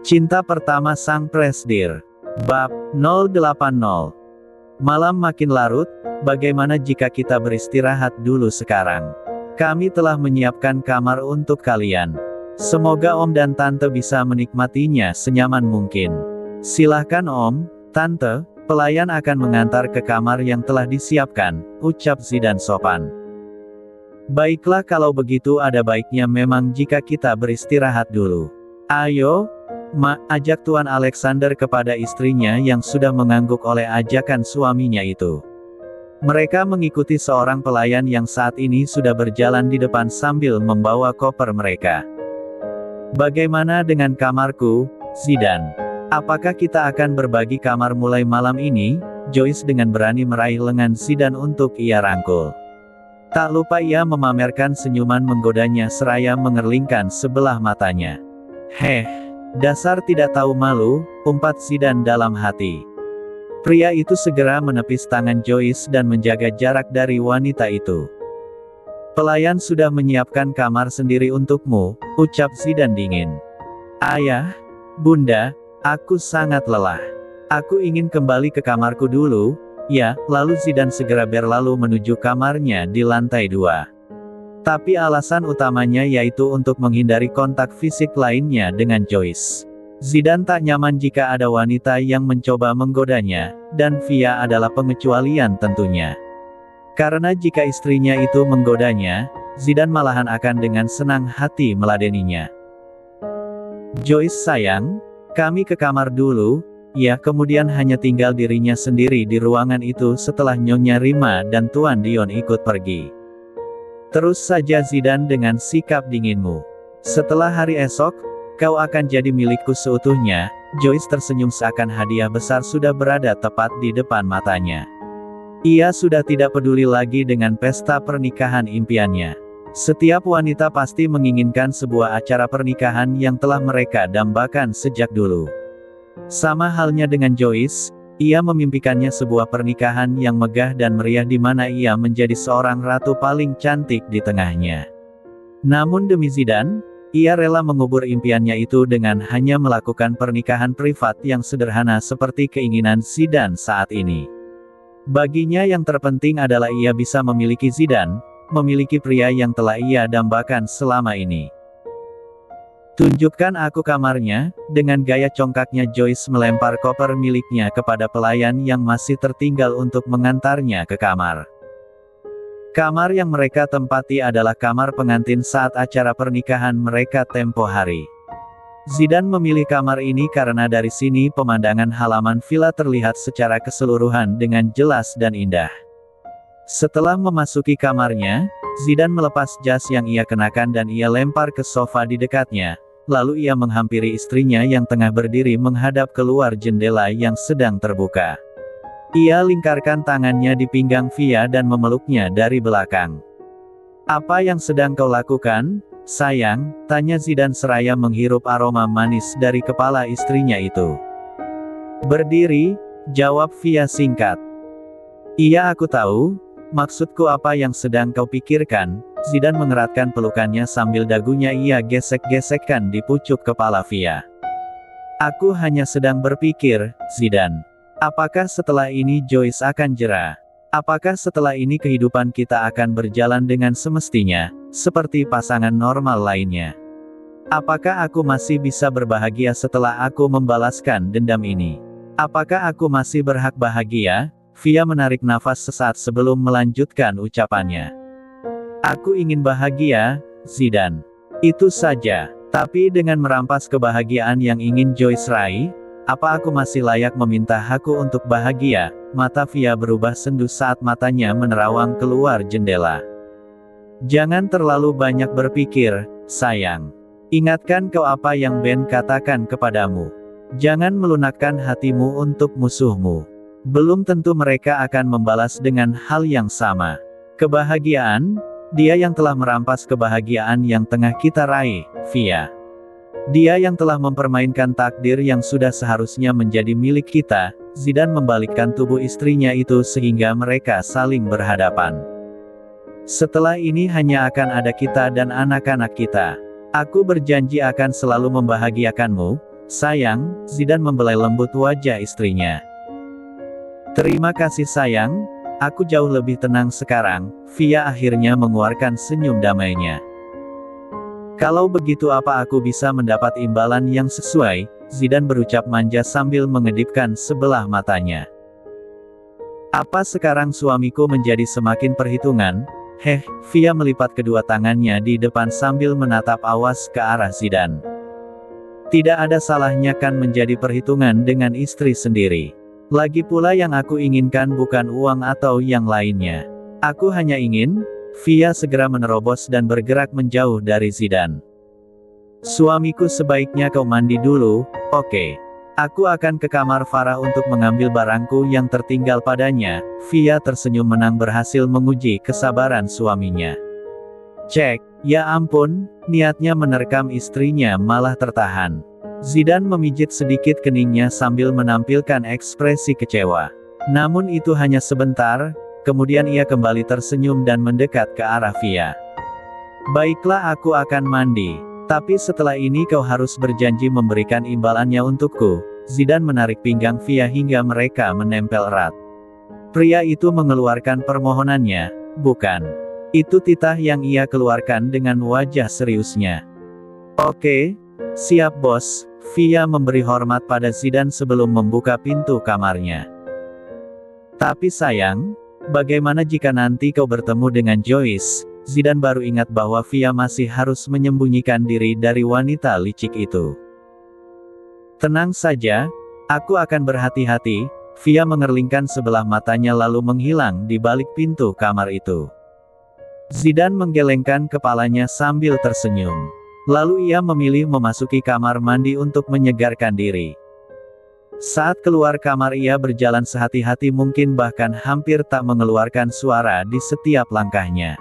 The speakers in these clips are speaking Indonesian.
Cinta pertama sang presdir. Bab 080. Malam makin larut, bagaimana jika kita beristirahat dulu sekarang? Kami telah menyiapkan kamar untuk kalian. Semoga Om dan Tante bisa menikmatinya senyaman mungkin. Silahkan Om, Tante, pelayan akan mengantar ke kamar yang telah disiapkan, ucap Zidan sopan. Baiklah kalau begitu ada baiknya memang jika kita beristirahat dulu. Ayo, ajak Tuan Alexander kepada istrinya yang sudah mengangguk oleh ajakan suaminya itu. Mereka mengikuti seorang pelayan yang saat ini sudah berjalan di depan sambil membawa koper mereka. Bagaimana dengan kamarku, Zidan? Apakah kita akan berbagi kamar mulai malam ini? Joyce dengan berani meraih lengan Zidan untuk ia rangkul. Tak lupa ia memamerkan senyuman menggodanya seraya mengerlingkan sebelah matanya. Heh. Dasar tidak tahu malu, umpat Zidan dalam hati. Pria itu segera menepis tangan Joyce dan menjaga jarak dari wanita itu. Pelayan sudah menyiapkan kamar sendiri untukmu, ucap Zidan dingin. Ayah, Bunda, aku sangat lelah. Aku ingin kembali ke kamarku dulu, ya, lalu Zidan segera berlalu menuju kamarnya di lantai 2. Tapi alasan utamanya yaitu untuk menghindari kontak fisik lainnya dengan Joyce. Zidan tak nyaman jika ada wanita yang mencoba menggodanya, dan Via adalah pengecualian tentunya. Karena jika istrinya itu menggodanya, Zidan malahan akan dengan senang hati meladeninya. Joyce sayang, kami ke kamar dulu, ya kemudian hanya tinggal dirinya sendiri di ruangan itu setelah Nyonya Rima dan Tuan Dion ikut pergi. Terus saja Zidan dengan sikap dinginmu. Setelah hari esok, kau akan jadi milikku seutuhnya. Joyce tersenyum seakan hadiah besar sudah berada tepat di depan matanya. Ia sudah tidak peduli lagi dengan pesta pernikahan impiannya. Setiap wanita pasti menginginkan sebuah acara pernikahan yang telah mereka dambakan sejak dulu. Sama halnya dengan Joyce, ia memimpikannya sebuah pernikahan yang megah dan meriah di mana ia menjadi seorang ratu paling cantik di tengahnya. Namun demi Zidan, ia rela mengubur impiannya itu dengan hanya melakukan pernikahan privat yang sederhana seperti keinginan Zidan saat ini. Baginya yang terpenting adalah ia bisa memiliki Zidan, memiliki pria yang telah ia dambakan selama ini. Tunjukkan aku kamarnya, dengan gaya congkaknya Joyce melempar koper miliknya kepada pelayan yang masih tertinggal untuk mengantarnya ke kamar. Kamar yang mereka tempati adalah kamar pengantin saat acara pernikahan mereka tempo hari. Zidan memilih kamar ini karena dari sini pemandangan halaman villa terlihat secara keseluruhan dengan jelas dan indah. Setelah memasuki kamarnya, Zidan melepas jas yang ia kenakan dan ia lempar ke sofa di dekatnya. Lalu ia menghampiri istrinya yang tengah berdiri menghadap keluar jendela yang sedang terbuka. Ia lingkarkan tangannya di pinggang Via dan memeluknya dari belakang. Apa yang sedang kau lakukan, sayang? Tanya Zidan seraya menghirup aroma manis dari kepala istrinya itu. Berdiri, jawab Via singkat. Iya aku tahu, maksudku apa yang sedang kau pikirkan? Zidan mengeratkan pelukannya sambil dagunya ia gesek-gesekkan di pucuk kepala Via. Aku hanya sedang berpikir, Zidan. Apakah setelah ini Joyce akan jera? Apakah setelah ini kehidupan kita akan berjalan dengan semestinya, seperti pasangan normal lainnya? Apakah aku masih bisa berbahagia setelah aku membalaskan dendam ini? Apakah aku masih berhak bahagia? Via menarik nafas sesaat sebelum melanjutkan ucapannya. Aku ingin bahagia, Zidan. Itu saja. Tapi dengan merampas kebahagiaan yang ingin Joyce raih, apa aku masih layak meminta hakku untuk bahagia? Mata Via berubah sendu saat matanya menerawang keluar jendela. Jangan terlalu banyak berpikir, sayang. Ingatkan kau apa yang Ben katakan kepadamu. Jangan melunakkan hatimu untuk musuhmu. Belum tentu mereka akan membalas dengan hal yang sama. Kebahagiaan? Dia yang telah merampas kebahagiaan yang tengah kita raih, Via. Dia yang telah mempermainkan takdir yang sudah seharusnya menjadi milik kita. Zidan membalikkan tubuh istrinya itu sehingga mereka saling berhadapan. Setelah ini hanya akan ada kita dan anak-anak kita. Aku berjanji akan selalu membahagiakanmu, Sayang, Zidan membelai lembut wajah istrinya. Terima kasih sayang, aku jauh lebih tenang sekarang, Via akhirnya mengeluarkan senyum damainya. Kalau begitu apa aku bisa mendapat imbalan yang sesuai, Zidan berucap manja sambil mengedipkan sebelah matanya. Apa sekarang suamiku menjadi semakin perhitungan? Via melipat kedua tangannya di depan sambil menatap awas ke arah Zidan. Tidak ada salahnya kan menjadi perhitungan dengan istri sendiri. Lagi pula yang aku inginkan bukan uang atau yang lainnya. Aku hanya ingin, Via segera menerobos dan bergerak menjauh dari Zidan. Suamiku sebaiknya kau mandi dulu, oke. Aku akan ke kamar Farah untuk mengambil barangku yang tertinggal padanya. Via tersenyum menang berhasil menguji kesabaran suaminya. Cek, ya ampun, niatnya menerkam istrinya malah tertahan. Zidan memijit sedikit keningnya sambil menampilkan ekspresi kecewa. Namun itu hanya sebentar, kemudian ia kembali tersenyum dan mendekat ke arah Via. Baiklah aku akan mandi. Tapi setelah ini kau harus berjanji memberikan imbalannya untukku. Zidan menarik pinggang Via hingga mereka menempel erat. Pria itu mengeluarkan permohonannya, bukan. Itu titah yang ia keluarkan dengan wajah seriusnya. Oke, siap bos. Via memberi hormat pada Zidan sebelum membuka pintu kamarnya. Tapi sayang, bagaimana jika nanti kau bertemu dengan Joyce? Zidan baru ingat bahwa Via masih harus menyembunyikan diri dari wanita licik itu. Tenang saja, aku akan berhati-hati. Via mengerlingkan sebelah matanya lalu menghilang di balik pintu kamar itu. Zidan menggelengkan kepalanya sambil tersenyum. Lalu ia memilih memasuki kamar mandi untuk menyegarkan diri. Saat keluar kamar ia berjalan sehati-hati mungkin bahkan hampir tak mengeluarkan suara di setiap langkahnya.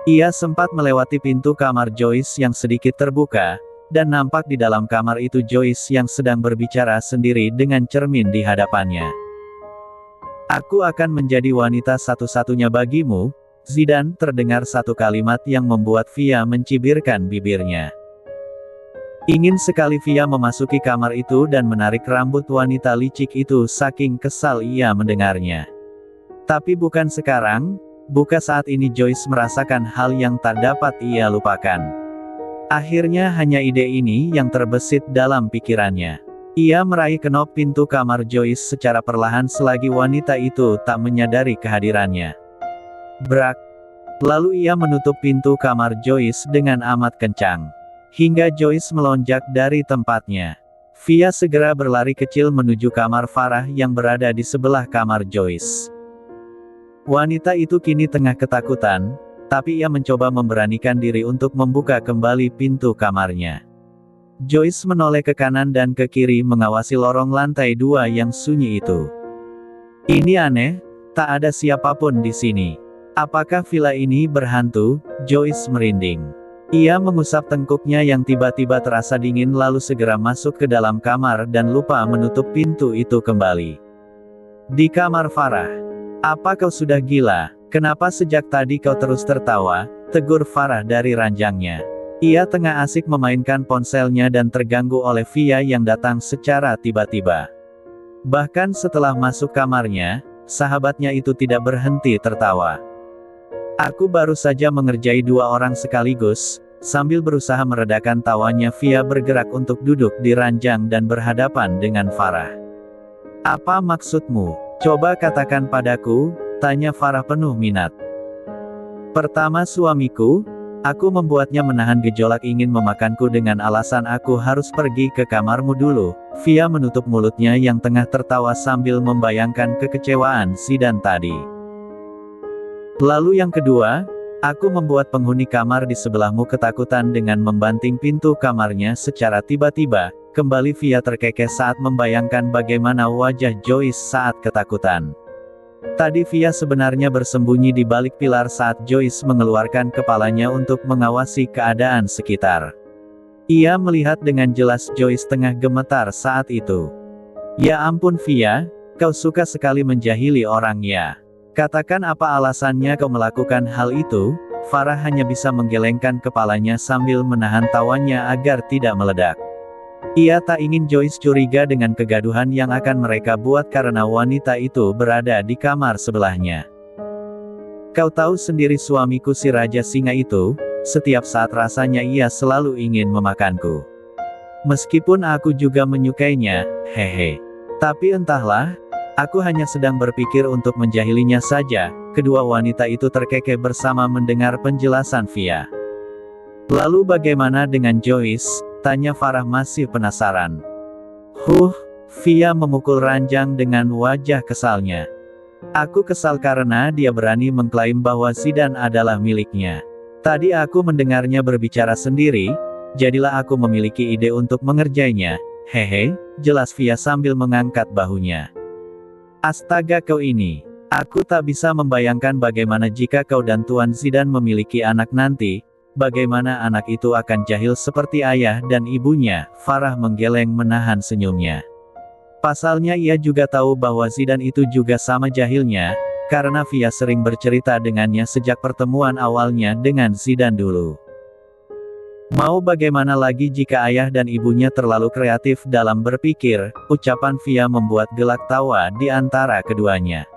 Ia sempat melewati pintu kamar Joyce yang sedikit terbuka, dan nampak di dalam kamar itu Joyce yang sedang berbicara sendiri dengan cermin di hadapannya. Aku akan menjadi wanita satu-satunya bagimu, Zidan, terdengar satu kalimat yang membuat Via mencibirkan bibirnya. Ingin sekali Via memasuki kamar itu dan menarik rambut wanita licik itu saking kesal ia mendengarnya. Tapi bukan sekarang, bukan saat ini Joyce merasakan hal yang tak dapat ia lupakan. Akhirnya hanya ide ini yang terbesit dalam pikirannya. Ia meraih kenop pintu kamar Joyce secara perlahan selagi wanita itu tak menyadari kehadirannya. Brak. Lalu ia menutup pintu kamar Joyce dengan amat kencang. Hingga Joyce melonjak dari tempatnya. Via segera berlari kecil menuju kamar Farah yang berada di sebelah kamar Joyce. Wanita itu kini tengah ketakutan, tapi ia mencoba memberanikan diri untuk membuka kembali pintu kamarnya. Joyce menoleh ke kanan dan ke kiri mengawasi lorong lantai 2 yang sunyi itu. Ini aneh, tak ada siapapun di sini. Apakah villa ini berhantu? Joyce merinding. Ia mengusap tengkuknya yang tiba-tiba terasa dingin lalu segera masuk ke dalam kamar dan lupa menutup pintu itu kembali. Di kamar Farah. Apa kau sudah gila? Kenapa sejak tadi kau terus tertawa? Tegur Farah dari ranjangnya. Ia tengah asik memainkan ponselnya dan terganggu oleh Via yang datang secara tiba-tiba. Bahkan setelah masuk kamarnya, sahabatnya itu tidak berhenti tertawa. Aku baru saja mengerjai 2 orang sekaligus. Sambil berusaha meredakan tawanya Via bergerak untuk duduk di ranjang dan berhadapan dengan Farah. Apa maksudmu? Coba katakan padaku, tanya Farah penuh minat. Pertama suamiku, aku membuatnya menahan gejolak ingin memakanku dengan alasan aku harus pergi ke kamarmu dulu. Via menutup mulutnya yang tengah tertawa sambil membayangkan kekecewaan Zidan tadi. Lalu yang kedua, aku membuat penghuni kamar di sebelahmu ketakutan dengan membanting pintu kamarnya secara tiba-tiba. Kembali Via terkekeh saat membayangkan bagaimana wajah Joyce saat ketakutan. Tadi Via sebenarnya bersembunyi di balik pilar saat Joyce mengeluarkan kepalanya untuk mengawasi keadaan sekitar. Ia melihat dengan jelas Joyce tengah gemetar saat itu. Ya ampun Via, kau suka sekali menjahili orang ya. Katakan apa alasannya kau melakukan hal itu? Farah hanya bisa menggelengkan kepalanya sambil menahan tawanya agar tidak meledak. Ia tak ingin Joyce curiga dengan kegaduhan yang akan mereka buat karena wanita itu berada di kamar sebelahnya. Kau tahu sendiri suamiku si Raja Singa itu, setiap saat rasanya ia selalu ingin memakanku. Meskipun aku juga menyukainya, hehe. Tapi entahlah, aku hanya sedang berpikir untuk menjahilinya saja. Kedua wanita itu terkekeh bersama mendengar penjelasan Via. Lalu bagaimana dengan Joyce? Tanya Farah masih penasaran. Via memukul ranjang dengan wajah kesalnya. Aku kesal karena dia berani mengklaim bahwa Zidan adalah miliknya. Tadi aku mendengarnya berbicara sendiri, jadilah aku memiliki ide untuk mengerjainya. Hehe, jelas Via sambil mengangkat bahunya. Astaga kau ini. Aku tak bisa membayangkan bagaimana jika kau dan Tuan Zidan memiliki anak nanti. Bagaimana anak itu akan jahil seperti ayah dan ibunya. Farah menggeleng menahan senyumnya. Pasalnya ia juga tahu bahwa Zidan itu juga sama jahilnya, karena Via sering bercerita dengannya sejak pertemuan awalnya dengan Zidan dulu. Mau bagaimana lagi jika ayah dan ibunya terlalu kreatif dalam berpikir, ucapan Via membuat gelak tawa di antara keduanya.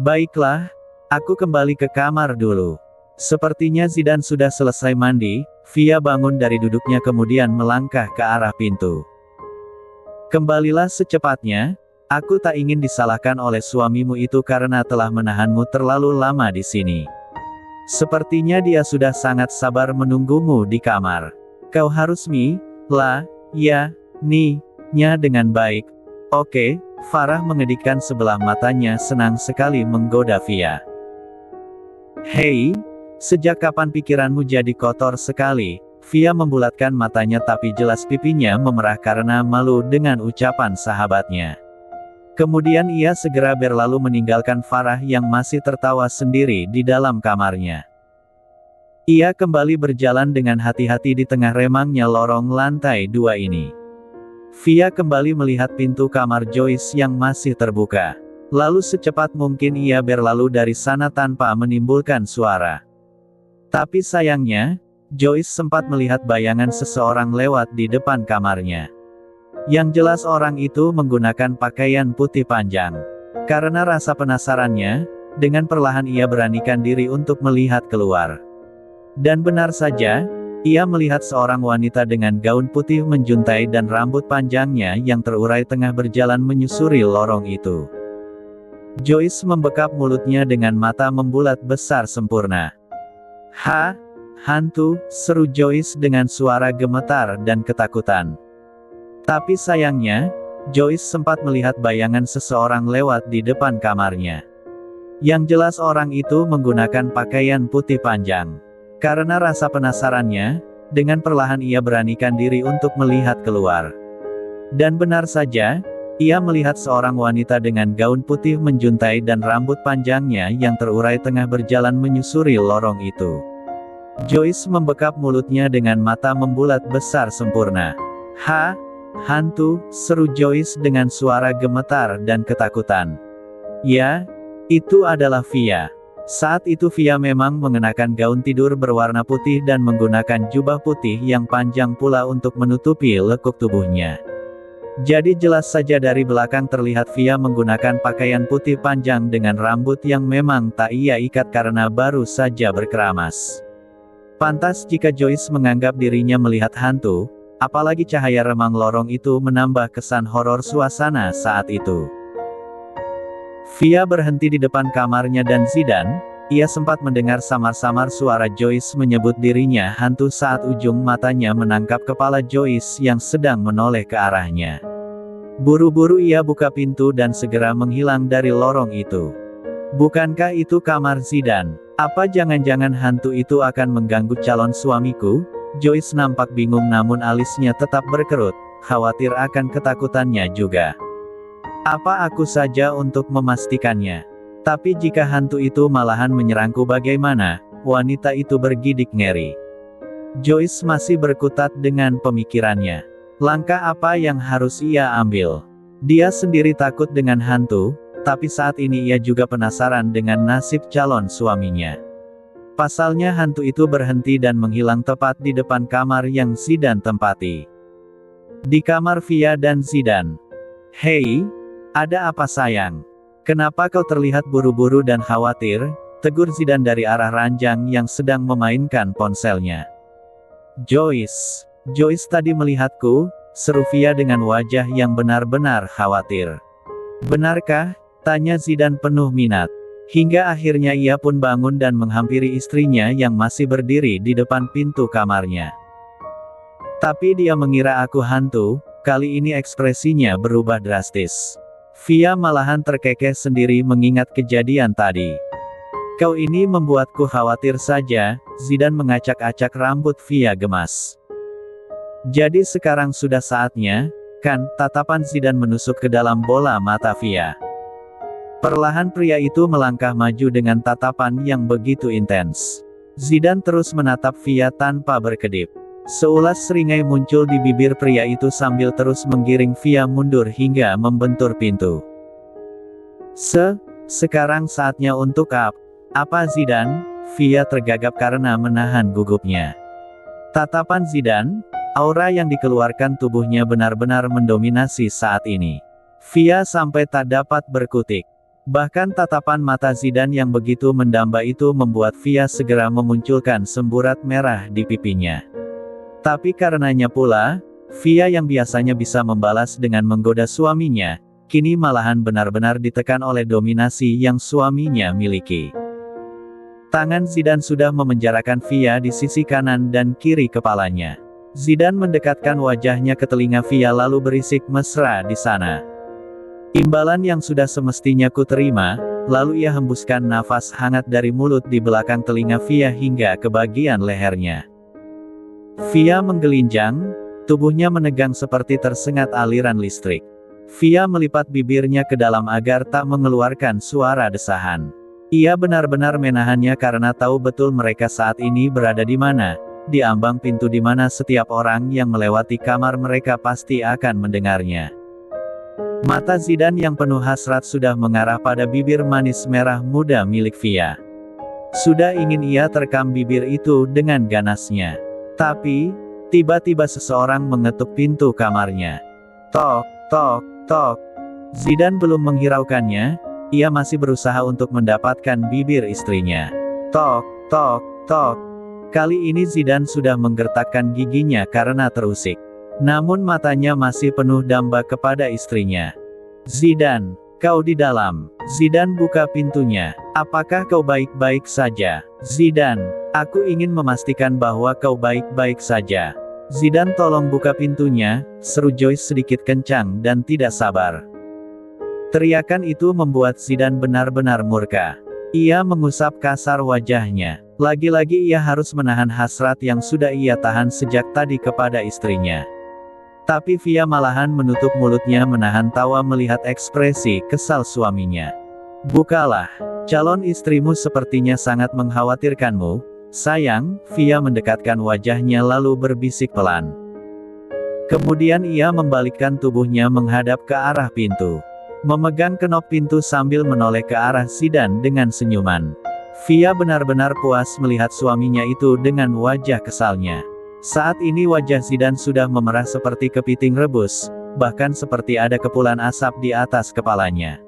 Baiklah, aku kembali ke kamar dulu. Sepertinya Zidan sudah selesai mandi. Via bangun dari duduknya kemudian melangkah ke arah pintu. Kembalilah secepatnya, aku tak ingin disalahkan oleh suamimu itu karena telah menahanmu terlalu lama di sini. Sepertinya dia sudah sangat sabar menunggumu di kamar. Kau harus nya dengan baik. Oke, Farah mengedipkan sebelah matanya senang sekali menggoda Via. Hei, sejak kapan pikiranmu jadi kotor sekali? Via membulatkan matanya tapi jelas pipinya memerah karena malu dengan ucapan sahabatnya. Kemudian ia segera berlalu meninggalkan Farah yang masih tertawa sendiri di dalam kamarnya. Ia kembali berjalan dengan hati-hati di tengah remangnya lorong lantai 2 ini. Via kembali melihat pintu kamar Joyce yang masih terbuka. Lalu secepat mungkin ia berlalu dari sana tanpa menimbulkan suara. Tapi sayangnya, Joyce sempat melihat bayangan seseorang lewat di depan kamarnya. Yang jelas orang itu menggunakan pakaian putih panjang. Karena rasa penasarannya, dengan perlahan ia beranikan diri untuk melihat keluar. Dan benar saja, ia melihat seorang wanita dengan gaun putih menjuntai dan rambut panjangnya yang terurai tengah berjalan menyusuri lorong itu. Joyce membekap mulutnya dengan mata membulat besar sempurna. Hantu, seru Joyce dengan suara gemetar dan ketakutan. Tapi sayangnya, Joyce sempat melihat bayangan seseorang lewat di depan kamarnya. Yang jelas orang itu menggunakan pakaian putih panjang. Karena rasa penasarannya, dengan perlahan ia beranikan diri untuk melihat keluar. Dan benar saja, ia melihat seorang wanita dengan gaun putih menjuntai dan rambut panjangnya yang terurai tengah berjalan menyusuri lorong itu. Joyce membekap mulutnya dengan mata membulat besar sempurna. Hantu, seru Joyce dengan suara gemetar dan ketakutan. Ya, itu adalah Via. Saat itu Via memang mengenakan gaun tidur berwarna putih dan menggunakan jubah putih yang panjang pula untuk menutupi lekuk tubuhnya. Jadi jelas saja dari belakang terlihat Via menggunakan pakaian putih panjang dengan rambut yang memang tak ia ikat karena baru saja berkeramas. Pantas jika Joyce menganggap dirinya melihat hantu, apalagi cahaya remang lorong itu menambah kesan horor suasana saat itu. Via berhenti di depan kamarnya dan Zidan, ia sempat mendengar samar-samar suara Joyce menyebut dirinya hantu saat ujung matanya menangkap kepala Joyce yang sedang menoleh ke arahnya. Buru-buru ia buka pintu dan segera menghilang dari lorong itu. Bukankah itu kamar Zidan? Apa jangan-jangan hantu itu akan mengganggu calon suamiku? Joyce nampak bingung namun alisnya tetap berkerut, khawatir akan ketakutannya juga. Apa aku saja untuk memastikannya? Tapi jika hantu itu malahan menyerangku bagaimana? Wanita itu bergidik ngeri. Joyce masih berkutat dengan pemikirannya. Langkah apa yang harus ia ambil? Dia sendiri takut dengan hantu, tapi saat ini ia juga penasaran dengan nasib calon suaminya. Pasalnya hantu itu berhenti dan menghilang tepat di depan kamar yang Zidan tempati. Di kamar Via dan Zidane. "Hei, ada apa sayang? Kenapa kau terlihat buru-buru dan khawatir?" tegur Zidane dari arah ranjang yang sedang memainkan ponselnya. "Joyce tadi melihatku," seru Via dengan wajah yang benar-benar khawatir. "Benarkah?" tanya Zidane penuh minat. Hingga akhirnya ia pun bangun dan menghampiri istrinya yang masih berdiri di depan pintu kamarnya. "Tapi dia mengira aku hantu." Kali ini ekspresinya berubah drastis. Via malahan terkekeh sendiri mengingat kejadian tadi. "Kau ini membuatku khawatir saja." Zidane mengacak-acak rambut Via gemas. "Jadi sekarang sudah saatnya, kan?" Tatapan Zidane menusuk ke dalam bola mata Via. Perlahan pria itu melangkah maju dengan tatapan yang begitu intens. Zidane terus menatap Via tanpa berkedip. Seulas seringai muncul di bibir pria itu sambil terus menggiring Via mundur hingga membentur pintu. Sekarang saatnya untuk apa Zidane?" Via tergagap karena menahan gugupnya. Tatapan Zidane, aura yang dikeluarkan tubuhnya benar-benar mendominasi saat ini. Via sampai tak dapat berkutik. Bahkan tatapan mata Zidane yang begitu mendamba itu membuat Via segera memunculkan semburat merah di pipinya. Tapi karenanya pula, Via yang biasanya bisa membalas dengan menggoda suaminya, kini malahan benar-benar ditekan oleh dominasi yang suaminya miliki. Tangan Zidane sudah memenjarakan Via di sisi kanan dan kiri kepalanya. Zidane mendekatkan wajahnya ke telinga Via lalu berisik mesra di sana. "Imbalan yang sudah semestinya ku terima." Lalu ia hembuskan nafas hangat dari mulut di belakang telinga Via hingga ke bagian lehernya. Via menggelinjang, tubuhnya menegang seperti tersengat aliran listrik. Via melipat bibirnya ke dalam agar tak mengeluarkan suara desahan. Ia benar-benar menahannya karena tahu betul mereka saat ini berada di mana, di ambang pintu di mana setiap orang yang melewati kamar mereka pasti akan mendengarnya. Mata Zidane yang penuh hasrat sudah mengarah pada bibir manis merah muda milik Via. Sudah ingin ia terkam bibir itu dengan ganasnya. Tapi, tiba-tiba seseorang mengetuk pintu kamarnya. Tok, tok, tok. Zidane belum menghiraukannya, ia masih berusaha untuk mendapatkan bibir istrinya. Tok, tok, tok. Kali ini Zidane sudah menggertakkan giginya karena terusik. Namun matanya masih penuh damba kepada istrinya. "Zidane, kau di dalam." Zidane buka pintunya. "Apakah kau baik-baik saja?" "Zidane, aku ingin memastikan bahwa kau baik-baik saja." "Zidane, tolong buka pintunya," seru Joyce sedikit kencang dan tidak sabar. Teriakan itu membuat Zidane benar-benar murka. Ia mengusap kasar wajahnya. Lagi-lagi ia harus menahan hasrat yang sudah ia tahan sejak tadi kepada istrinya. Tapi Via malahan menutup mulutnya menahan tawa melihat ekspresi kesal suaminya. "Bukalah. Calon istrimu sepertinya sangat mengkhawatirkanmu, sayang." Via mendekatkan wajahnya lalu berbisik pelan. Kemudian ia membalikkan tubuhnya menghadap ke arah pintu. Memegang kenop pintu sambil menoleh ke arah Zidane dengan senyuman. Via benar-benar puas melihat suaminya itu dengan wajah kesalnya. Saat ini wajah Zidane sudah memerah seperti kepiting rebus, bahkan seperti ada kepulan asap di atas kepalanya.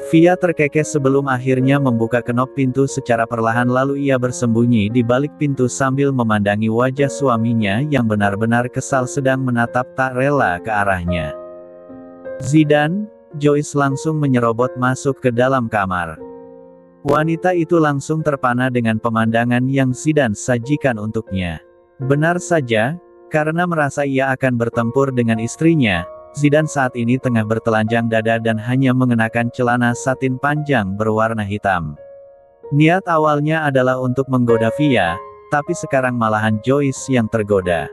Via terkekeh sebelum akhirnya membuka kenop pintu secara perlahan lalu ia bersembunyi di balik pintu sambil memandangi wajah suaminya yang benar-benar kesal sedang menatap tak rela ke arahnya. "Zidane," Joyce langsung menyerobot masuk ke dalam kamar. Wanita itu langsung terpana dengan pemandangan yang Zidane sajikan untuknya. Benar saja, karena merasa ia akan bertempur dengan istrinya, Zidane saat ini tengah bertelanjang dada dan hanya mengenakan celana satin panjang berwarna hitam. Niat awalnya adalah untuk menggoda Via, tapi sekarang malahan Joyce yang tergoda.